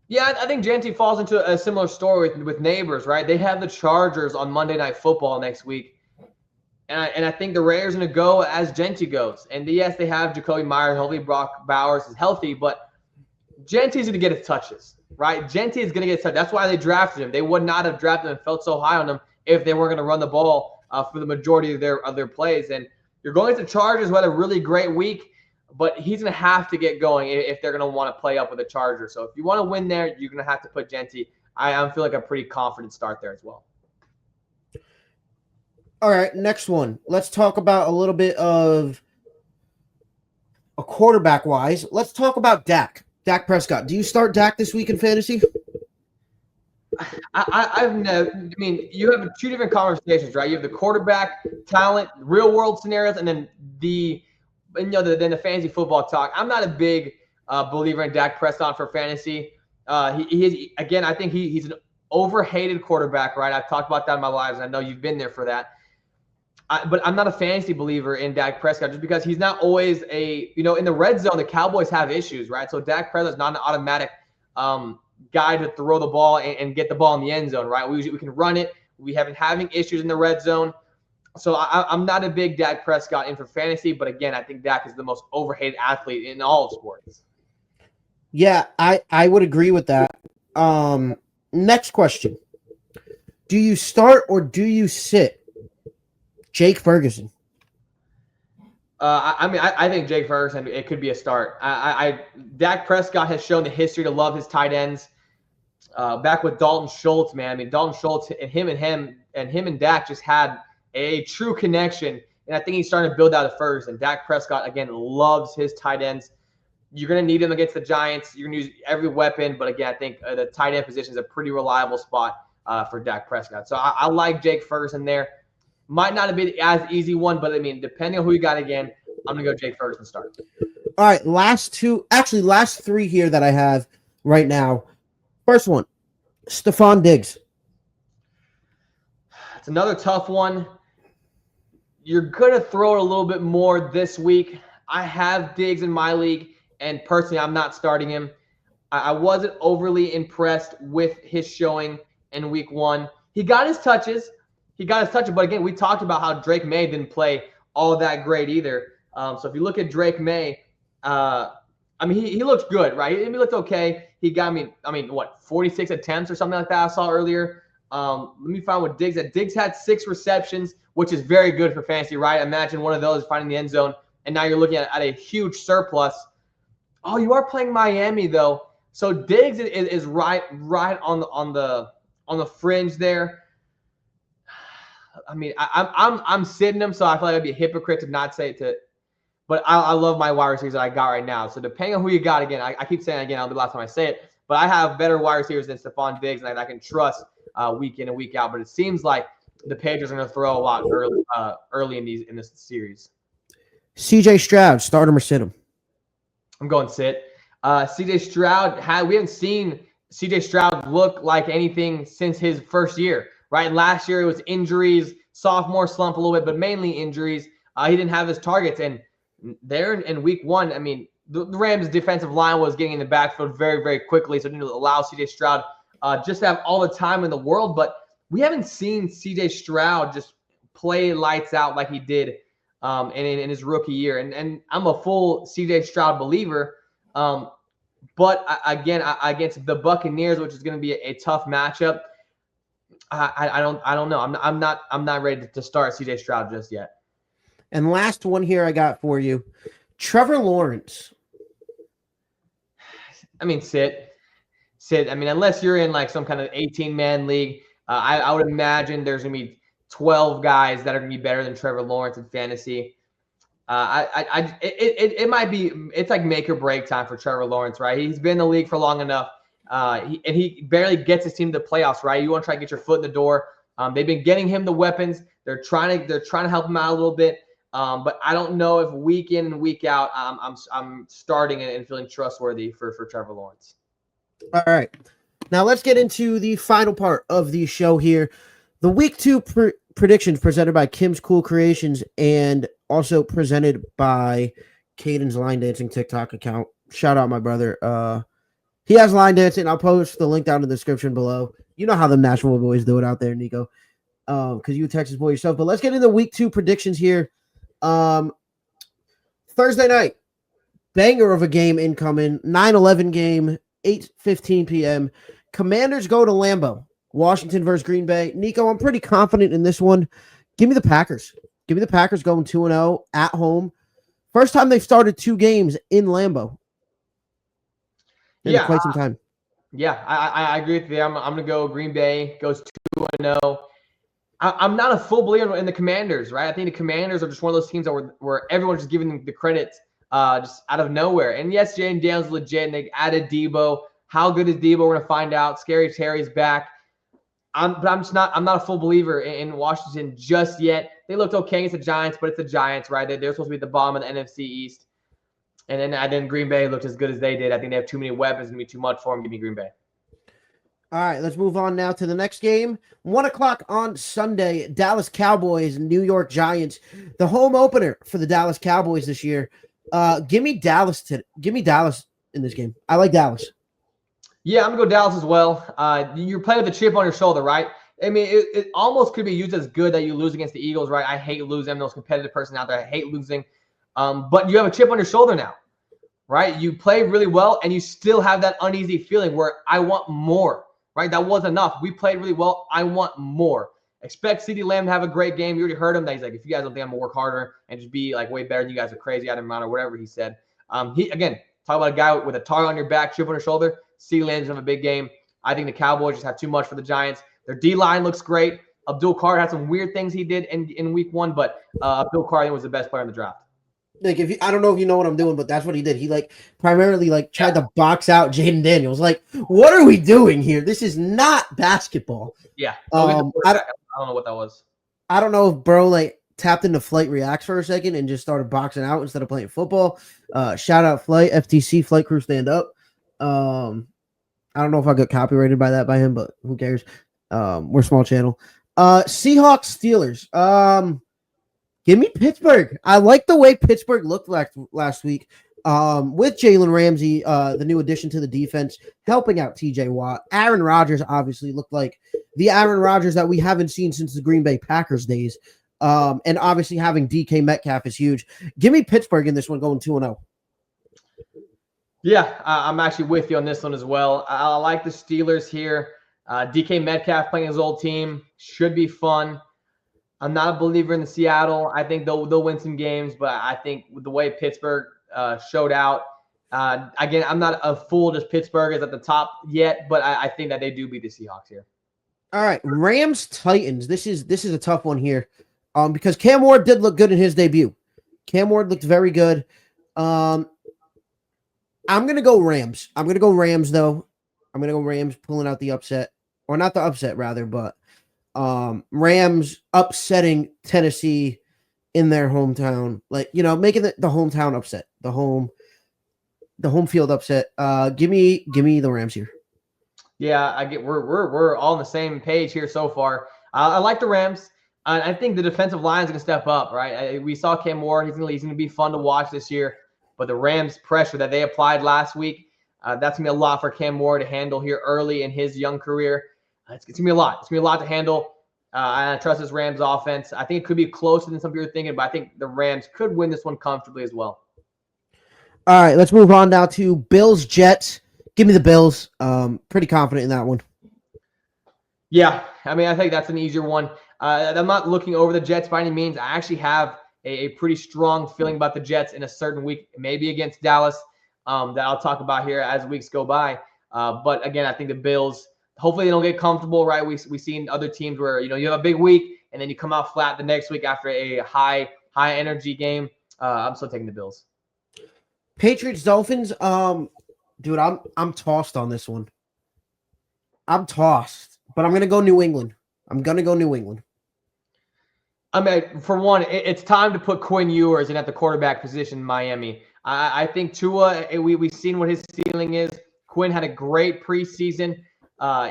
Yeah, I think Genty falls into a similar story with Neighbors, right? They have the Chargers on Monday Night Football next week. And I think the Raiders are going to go as Genty goes. And yes, they have Jacoby Myers. Hopefully Brock Bowers is healthy, but Genty's going to get his touches, right? Genty is going to get his touches. That's why they drafted him. They would not have drafted him and felt so high on him if they weren't going to run the ball for the majority of their plays. And you're going to the Chargers who had a really great week, but he's going to have to get going if they're going to want to play up with the Chargers. So if you want to win there, you're going to have to put Genty. I feel like a pretty confident start there as well. All right, next one. Let's talk about a little bit of a quarterback-wise. Let's talk about Dak Prescott. Do you start Dak this week in fantasy? I've never. I mean, you have 2 different conversations, right? You have the quarterback talent, real-world scenarios, and then the fantasy football talk. I'm not a big believer in Dak Prescott for fantasy. He is, again, I think he's an overhated quarterback, right? I've talked about that in my lives, and I know you've been there for that. But I'm not a fantasy believer in Dak Prescott just because he's not always in the red zone, the Cowboys have issues, right? So Dak Prescott's not an automatic guy to throw the ball and get the ball in the end zone, right? We can run it. We have been having issues in the red zone. So I'm not a big Dak Prescott in for fantasy, but again, I think Dak is the most overhated athlete in all of sports. Yeah, I would agree with that. Next question. Do you start or do you sit Jake Ferguson? I think Jake Ferguson, it could be a start. Dak Prescott has shown the history to love his tight ends. Back with Dalton Schultz, man. I mean, Dalton Schultz and him and Dak just had a true connection And I think he's starting to build out the first. And Dak Prescott, again, loves his tight ends. You're going to need him against the Giants. You're going to use every weapon. But, again, I think the tight end position is a pretty reliable spot for Dak Prescott. So I like Jake Ferguson there. Might not have been as easy one, but, I mean, depending on who you got again, I'm going to go Jake Ferguson start. All right, last three here that I have right now. First one, Stephon Diggs. It's another tough one. You're going to throw it a little bit more this week. I have Diggs in my league, and personally, I'm not starting him. I wasn't overly impressed with his showing in week 1. He got his touches. But again, we talked about how Drake May didn't play all that great either. So if you look at Drake May, he looked good, right? He looked okay. He got, 46 attempts or something like that I saw earlier. Let me find what Diggs had. Diggs had 6 receptions, which is very good for fantasy, right? Imagine one of those finding the end zone, and now you're looking at a huge surplus. Oh, you are playing Miami though, so Diggs is right on the fringe there. I mean, I'm sitting him, so I feel like I'd be a hypocrite to not say it to. But I love my wide receivers that I got right now. So depending on who you got, again, I keep saying it again, I'll be the last time I say it. But I have better wide receivers than Stephon Diggs, and I can trust week in and week out. But it seems like the Patriots are going to throw a lot early in this series. CJ Stroud, start him or sit him? I'm going sit. CJ Stroud, we haven't seen CJ Stroud look like anything since his first year, right? Last year it was injuries, sophomore slump a little bit, but mainly injuries. He didn't have his targets, and there in week 1, I mean, the Rams' defensive line was getting in the backfield very, very quickly, so it didn't allow CJ Stroud just to have all the time in the world. But we haven't seen CJ Stroud just play lights out like he did in his rookie year. And I'm a full CJ Stroud believer. But again, against the Buccaneers, which is going to be a tough matchup, I don't know. I'm not ready to start CJ Stroud just yet. And last one here I got for you, Trevor Lawrence. I mean, sit. I mean, unless you're in like some kind of 18-man league, I would imagine there's going to be 12 guys that are going to be better than Trevor Lawrence in fantasy. It might be, it's like make or break time for Trevor Lawrence, right? He's been in the league for long enough. He barely gets his team to the playoffs, right? You want to try to get your foot in the door. They've been getting him the weapons. They're trying to help him out a little bit. But I don't know if week in and week out, I'm starting and feeling trustworthy for Trevor Lawrence. All right. Now let's get into the final part of the show here. The week 2 predictions presented by Kim's Cool Creations and also presented by Caden's Line Dancing TikTok account. Shout out my brother. He has line dancing. I'll post the link down in the description below. You know how the Nashville boys do it out there, Nico. Because you a Texas boy yourself. But let's get into week 2 predictions here. Thursday night, banger of a game incoming, 9-11 game, 8:15 p.m. Commanders go to Lambeau, Washington versus Green Bay. Nico, I'm pretty confident in this one. Give me the Packers. Give me the Packers going 2-0 at home. First time they've started 2 games in Lambeau. In quite some time. Yeah, I agree with you. I'm going to go Green Bay goes 2-0. I'm not a full believer in the Commanders, right? I think the Commanders are just one of those teams that where everyone's just giving them the credit just out of nowhere. And yes, Jayden Daniels legit, and they added Debo. How good is Debo? We're going to find out. Scary Terry's back. I'm not a full believer in Washington just yet. They looked okay against the Giants, but it's the Giants, right? They're supposed to be at the bottom of the NFC East. And then Green Bay looked as good as they did. I think they have too many weapons. It's going to be too much for them. Give me Green Bay. All right, let's move on now to the next game. 1:00 on Sunday, Dallas Cowboys, New York Giants. The home opener for the Dallas Cowboys this year. Give me Dallas in this game. I like Dallas. Yeah, I'm going to go Dallas as well. You're playing with a chip on your shoulder, right? I mean, it almost could be used as good that you lose against the Eagles, right? I hate losing. I'm the most competitive person out there. I hate losing. But you have a chip on your shoulder now, right? You play really well, and you still have that uneasy feeling where I want more. Right, that wasn't enough. We played really well. I want more. Expect CeeDee Lamb to have a great game. You already heard him. That he's like, if you guys don't think I'm gonna work harder and just be like way better than you guys are crazy out of mind or whatever he said. He again talk about a guy with a target on your back, chip on your shoulder. CeeDee Lamb's gonna have a big game. I think the Cowboys just have too much for the Giants. Their D line looks great. Abdul Carr had some weird things he did in week 1, but Abdul Carr I think was the best player in the draft. Like I don't know if you know what I'm doing, but that's what he did. He primarily tried to box out Jaden Daniels. Like, what are we doing here? This is not basketball. Yeah. I don't know what that was. I don't know if bro tapped into Flight Reacts for a second and just started boxing out instead of playing football. Shout out Flight, FTC, Flight Crew Stand Up. I don't know if I got copyrighted by him, but who cares? We're a small channel. Seahawks Steelers. Give me Pittsburgh. I like the way Pittsburgh looked last week. With Jalen Ramsey, the new addition to the defense, helping out TJ Watt. Aaron Rodgers obviously looked like the Aaron Rodgers that we haven't seen since the Green Bay Packers days. And obviously having DK Metcalf is huge. Give me Pittsburgh in this one going 2-0. Yeah, I'm actually with you on this one as well. I like the Steelers here. DK Metcalf playing his old team should be fun. I'm not a believer in the Seattle. I think they'll win some games, but I think with the way Pittsburgh showed out, again, I'm not a fool. Just Pittsburgh is at the top yet, but I think that they do beat the Seahawks here. All right, Rams Titans. This is a tough one here, because Cam Ward did look good in his debut. Cam Ward looked very good. I'm gonna go Rams. I'm gonna go Rams though. I'm gonna go Rams pulling out the upset, or not the upset rather, but Rams upsetting Tennessee in their hometown, making the hometown upset, the home field upset. Give me the Rams here. Yeah, we're all on the same page here so far. I like the Rams. I think the defensive line is going to step up, right? We saw Cam Ward. He's going to be fun to watch this year. But the Rams' pressure that they applied last week, that's going to be a lot for Cam Ward to handle here early in his young career. It's going to be a lot. It's going to be a lot to handle. I trust this Rams offense. I think it could be closer than some people are thinking, but I think the Rams could win this one comfortably as well. All right, let's move on now to Bills Jets. Give me the Bills. Pretty confident in that one. Yeah, I mean, I think that's an easier one. I'm not looking over the Jets by any means. I actually have a pretty strong feeling about the Jets in a certain week, maybe against Dallas, that I'll talk about here as weeks go by. But again, I think the Bills, hopefully they don't get comfortable, right? We've seen other teams where, you have a big week and then you come out flat the next week after a high energy game. I'm still taking the Bills. Patriots Dolphins. Dude, I'm tossed on this one. I'm tossed, but I'm gonna go New England. I mean, for one, it's time to put Quinn Ewers in at the quarterback position in Miami. I think Tua, we've seen what his ceiling is. Quinn had a great preseason.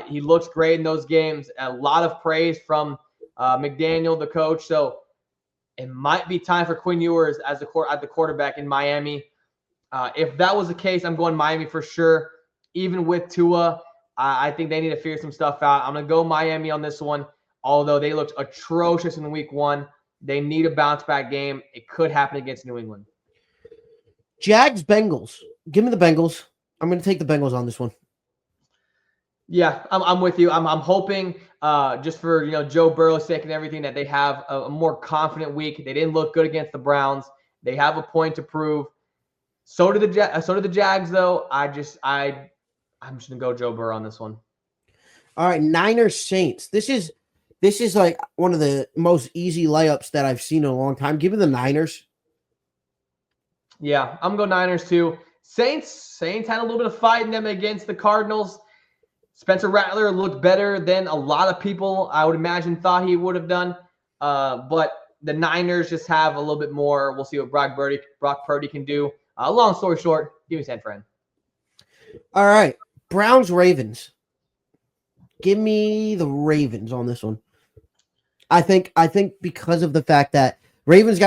He looks great in those games. A lot of praise from McDaniel, the coach. So it might be time for Quinn Ewers at the quarterback in Miami. If that was the case, I'm going Miami for sure. Even with Tua, I think they need to figure some stuff out. I'm going to go Miami on this one. Although they looked atrocious in week 1, they need a bounce-back game. It could happen against New England. Jags Bengals. Give me the Bengals. I'm going to take the Bengals on this one. Yeah, I'm with you. I'm hoping just for Joe Burrow's sake and everything that they have a more confident week. They didn't look good against the Browns. They have a point to prove. So did the Jags though. I'm just gonna go Joe Burrow on this one. All right, Niners Saints. This is like one of the most easy layups that I've seen in a long time. Give me the Niners. Yeah, I'm going Niners too. Saints had a little bit of fight in them against the Cardinals. Spencer Rattler looked better than a lot of people, I would imagine, thought he would have done. But the Niners just have a little bit more. We'll see what Brock Purdy can do. Long story short, give me San Fran. All right, Browns Ravens. Give me the Ravens on this one. I think because of the fact that Ravens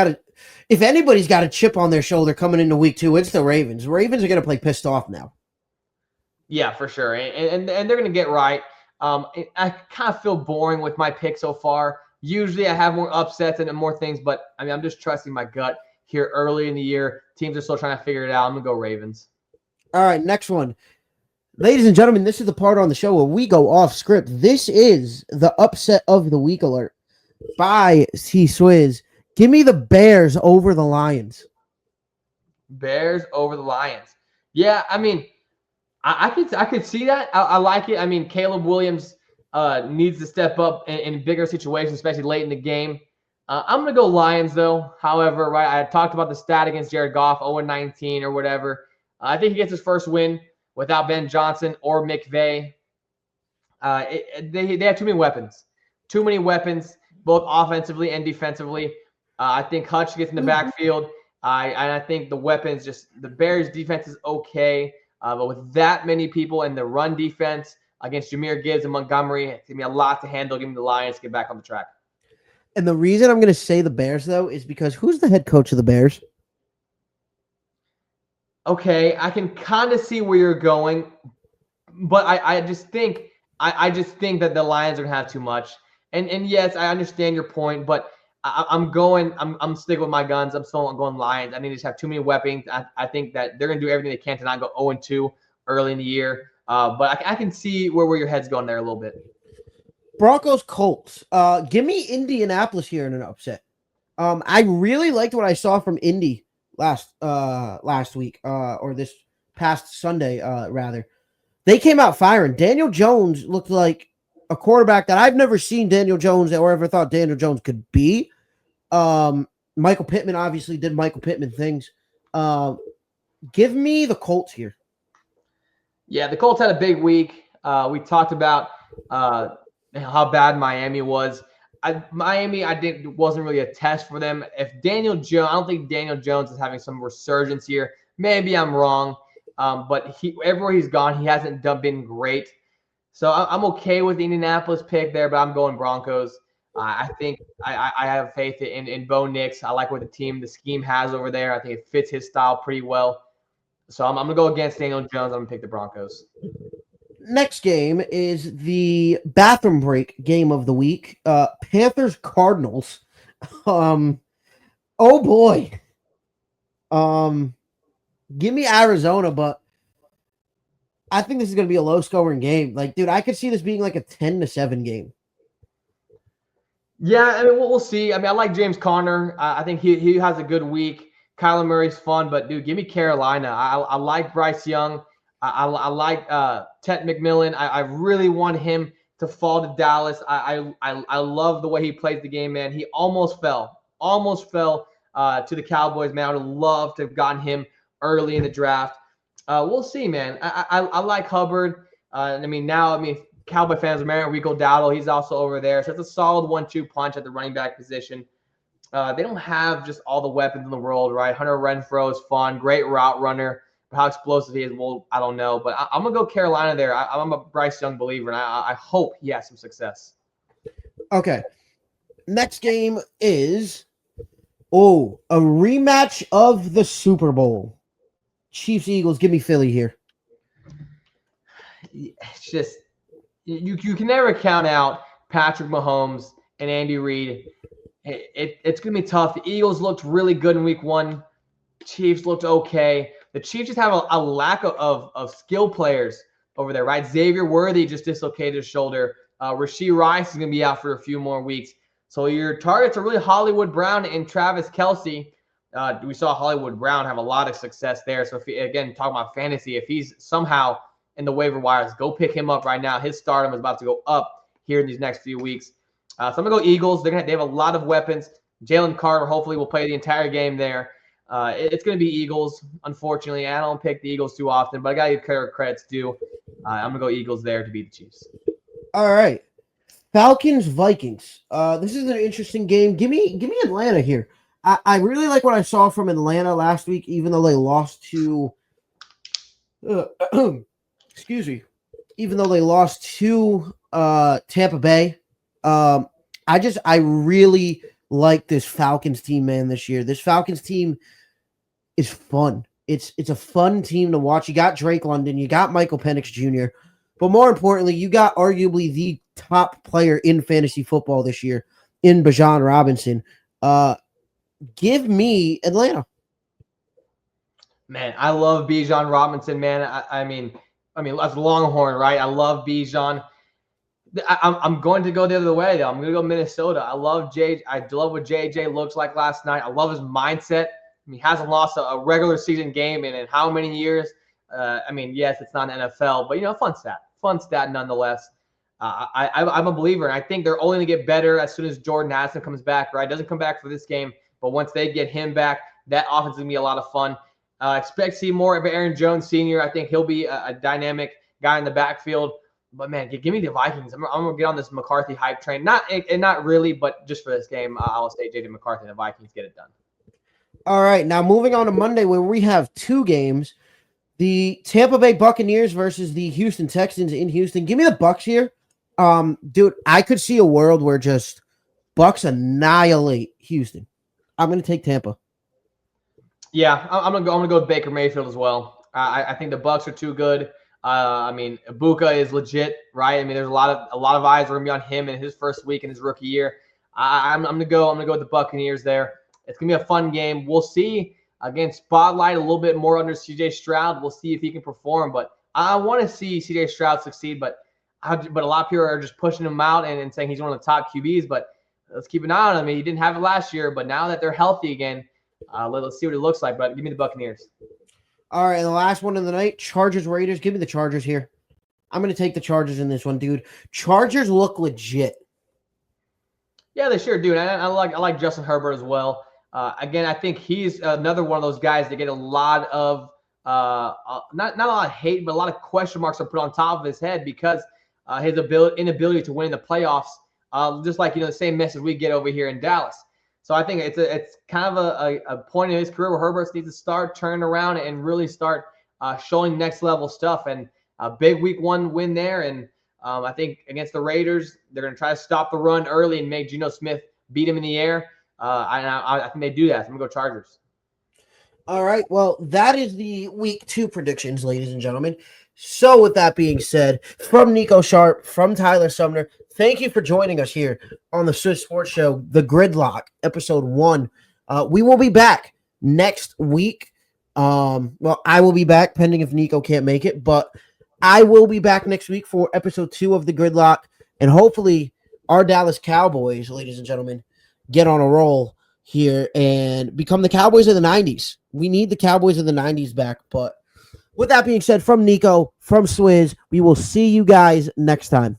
if anybody's got a chip on their shoulder coming into week 2, it's the Ravens. Ravens are going to play pissed off now. Yeah, for sure. And they're going to get right. I kind of feel boring with my pick so far. Usually I have more upsets and more things, but I mean, I'm just trusting my gut here early in the year. Teams are still trying to figure it out. I'm going to go Ravens. All right, next one. Ladies and gentlemen, this is the part on the show where we go off script. This is the upset of the week alert by Swizz. Give me the Bears over the Lions. Bears over the Lions. Yeah, I mean, I could see that. I like it. I mean, Caleb Williams needs to step up in bigger situations, especially late in the game. I'm going to go Lions, though. However, right, I talked about the stat against Jared Goff, 0-19 or whatever. I think he gets his first win without Ben Johnson or McVay. They have too many weapons. Too many weapons, both offensively and defensively. I think Hutch gets in the backfield. I think the weapons, just the Bears' defense is okay. But with that many people and the run defense against Jahmyr Gibbs and Montgomery, it's going to be a lot to handle. Give me the Lions to get back on the track. And the reason I'm going to say the Bears, though, is because who's the head coach of the Bears? Okay, I can kind of see where you're going, but I just think that the Lions are going to have too much. And yes, I understand your point, but I'm sticking with my guns. I'm still going Lions. I think they just have too many weapons. I think that they're going to do everything they can to not go 0-2 early in the year. But I can see where your head's going there a little bit. Broncos Colts. Give me Indianapolis here in an upset. I really liked what I saw from Indy last week, or this past Sunday, rather. They came out firing. Daniel Jones looked like a quarterback that I've never seen Daniel Jones or ever thought Daniel Jones could be. Michael Pittman obviously did Michael Pittman things. Give me the Colts here. Yeah, the Colts had a big week. We talked about how bad Miami was. Miami, I think, wasn't really a test for them. I don't think Daniel Jones is having some resurgence here. Maybe I'm wrong, but everywhere he's gone, he hasn't been great. So I'm okay with the Indianapolis pick there, but I'm going Broncos. I think I have faith in Bo Nix. I like what the scheme has over there. I think it fits his style pretty well. So I'm going to go against Daniel Jones. I'm going to pick the Broncos. Next game is the bathroom break game of the week. Panthers Cardinals. Oh boy. Give me Arizona, but I think this is going to be a low scoring game. Like, dude, I could see this being like a 10-7 game. Yeah, I mean, we'll see. I mean, I like James Conner. I think he has a good week. Kyler Murray's fun, but dude, give me Carolina. I like Bryce Young. I like Ted McMillan. I really want him to fall to Dallas. I love the way he plays the game, man. He almost fell to the Cowboys, man. I would love to have gotten him early in the draft. We'll see, man. I like Hubbard. Cowboy fans, Rico Dowdle, he's also over there. So it's a solid 1-2 punch at the running back position. They don't have just all the weapons in the world, right? Hunter Renfrow is fun, great route runner. How explosive he is, well, I don't know. But I'm going to go Carolina there. I'm a Bryce Young believer, and I hope he has some success. Okay. Next game is, a rematch of the Super Bowl. Chiefs-Eagles, give me Philly here. It's just, you can never count out Patrick Mahomes and Andy Reid. It's going to be tough. The Eagles looked really good in week 1. Chiefs looked okay. The Chiefs just have a lack of skill players over there, right? Xavier Worthy just dislocated his shoulder. Rashee Rice is going to be out for a few more weeks. So your targets are really Hollywood Brown and Travis Kelce. We saw Hollywood Brown have a lot of success there. So, talking about fantasy, if he's somehow in the waiver wires, go pick him up right now. His stardom is about to go up here in these next few weeks. So I'm going to go Eagles. They have a lot of weapons. Jalen Carter hopefully will play the entire game there. It's going to be Eagles, unfortunately. I don't pick the Eagles too often, but I got to give credits due. I'm going to go Eagles there to beat the Chiefs. All right. Falcons-Vikings. This is an interesting game. Give me Atlanta here. I really like what I saw from Atlanta last week, even though they lost to even though they lost to Tampa Bay. I really like this Falcons team, man, this year. This Falcons team is fun. It's a fun team to watch. You got Drake London, you got Michael Penix Jr., but more importantly, you got arguably the top player in fantasy football this year in Bijan Robinson. Give me Atlanta. Man, I love Bijan Robinson, man. I mean, that's Longhorn, right? I love Bijan. I'm going to go the other way, though. I'm going to go Minnesota. I love what JJ looks like last night. I love his mindset. He hasn't lost a regular season game in how many years? Yes, it's not NFL, but fun stat nonetheless. I'm a believer, and I think they're only going to get better as soon as Jordan Addison comes back, right? Doesn't come back for this game, but once they get him back, that offense is going to be a lot of fun. Expect to see more of Aaron Jones Sr. I think he'll be a dynamic guy in the backfield. But, man, give me the Vikings. I'm going to get on this McCarthy hype train. Not really, but just for this game, I'll say J.J. McCarthy and the Vikings get it done. All right, now moving on to Monday where we have two games. The Tampa Bay Buccaneers versus the Houston Texans in Houston. Give me the Bucs here. Dude, I could see a world where just Bucs annihilate Houston. I'm going to take Tampa. Yeah, I'm gonna go with Baker Mayfield as well. I think the Bucs are too good. I mean, Ibuka is legit, right? I mean, there's a lot of eyes are gonna be on him in his first week in his rookie year. I'm gonna go with the Buccaneers there. It's gonna be a fun game. We'll see. Again, spotlight a little bit more under C.J. Stroud. We'll see if he can perform. But I want to see C.J. Stroud succeed. But a lot of people are just pushing him out and saying he's one of the top QBs. But let's keep an eye on him. He didn't have it last year, but now that they're healthy again, let's see what it looks like. But give me the Buccaneers. All right, and the last one of the night, Chargers Raiders. Give me the Chargers here. I'm going to take the Chargers in this one, dude. Chargers look legit. Yeah, they sure do. And I like Justin Herbert as well. Again, I think he's another one of those guys that get a lot of not a lot of hate, but a lot of question marks are put on top of his head because his inability to win in the playoffs. Just like the same message we get over here in Dallas. So I think it's kind of a point in his career where Herbert needs to start turning around and really start showing next level stuff. And a big week 1 win there, and I think against the Raiders, they're going to try to stop the run early and make Geno Smith beat him in the air. I think they do that. So I'm going to go Chargers. All right. Well, that is the week 2 predictions, ladies and gentlemen. So with that being said, from Nico Sharp, from Tyler Sumner, thank you for joining us here on the Swizz Sports Show, The Gridlock, episode 1. We will be back next week. Well, I will be back, pending if Nico can't make it, but I will be back next week for episode 2 of The Gridlock, and hopefully our Dallas Cowboys, ladies and gentlemen, get on a roll here and become the Cowboys of the 90s. We need the Cowboys of the 90s back. But with that being said, from Nico, from Swizz, we will see you guys next time.